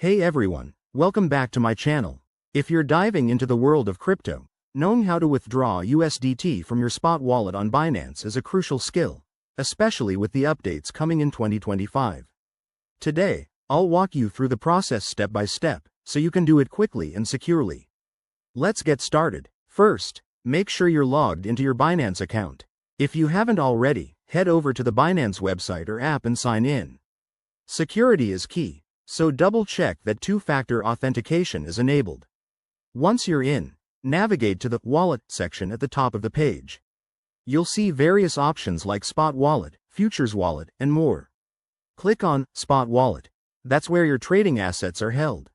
Hey everyone, welcome back to my channel. If you're diving into the world of crypto, knowing how to withdraw USDT from your spot wallet on Binance is a crucial skill, especially with the updates coming in 2025. Today, I'll walk you through the process step by step, so you can do it quickly and securely. Let's get started. First, make sure you're logged into your Binance account. If you haven't already, head over to the Binance website or app and sign in. Security is key, so double-check that two-factor authentication is enabled. Once you're in, navigate to the Wallet section at the top of the page. You'll see various options like Spot Wallet, Futures Wallet, and more. Click on Spot Wallet. That's where your trading assets are held.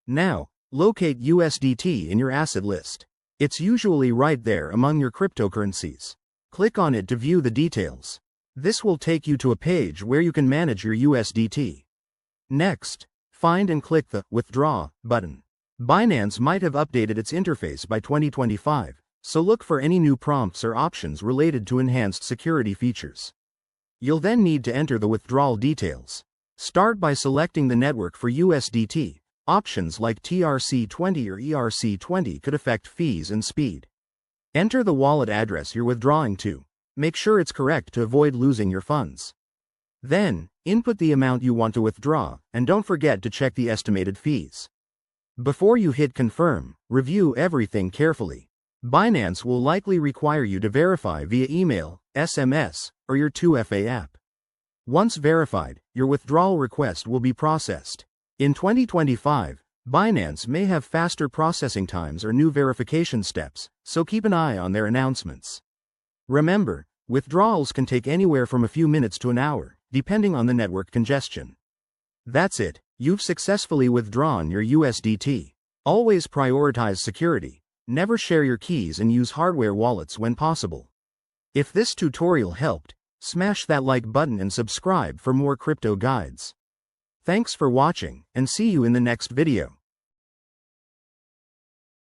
Now, locate USDT in your asset list. It's usually right there among your cryptocurrencies. Click on it to view the details. This will take you to a page where you can manage your USDT. Next, find and click the Withdraw button. Binance might have updated its interface by 2025, so look for any new prompts or options related to enhanced security features. You'll then need to enter the withdrawal details. Start by selecting the network for USDT. Options like TRC20 or ERC20 could affect fees and speed. Enter the wallet address you're withdrawing to. Make sure it's correct to avoid losing your funds. Then, input the amount you want to withdraw, and don't forget to check the estimated fees. Before you hit confirm, review everything carefully. Binance will likely require you to verify via email, SMS, or your 2FA app. Once verified, your withdrawal request will be processed. In 2025, Binance may have faster processing times or new verification steps, so keep an eye on their announcements. Remember, withdrawals can take anywhere from a few minutes to an hour, depending on the network congestion. That's it, you've successfully withdrawn your USDT. Always prioritize security, never share your keys and use hardware wallets when possible. If this tutorial helped, smash that like button and subscribe for more crypto guides. Thanks for watching, and see you in the next video.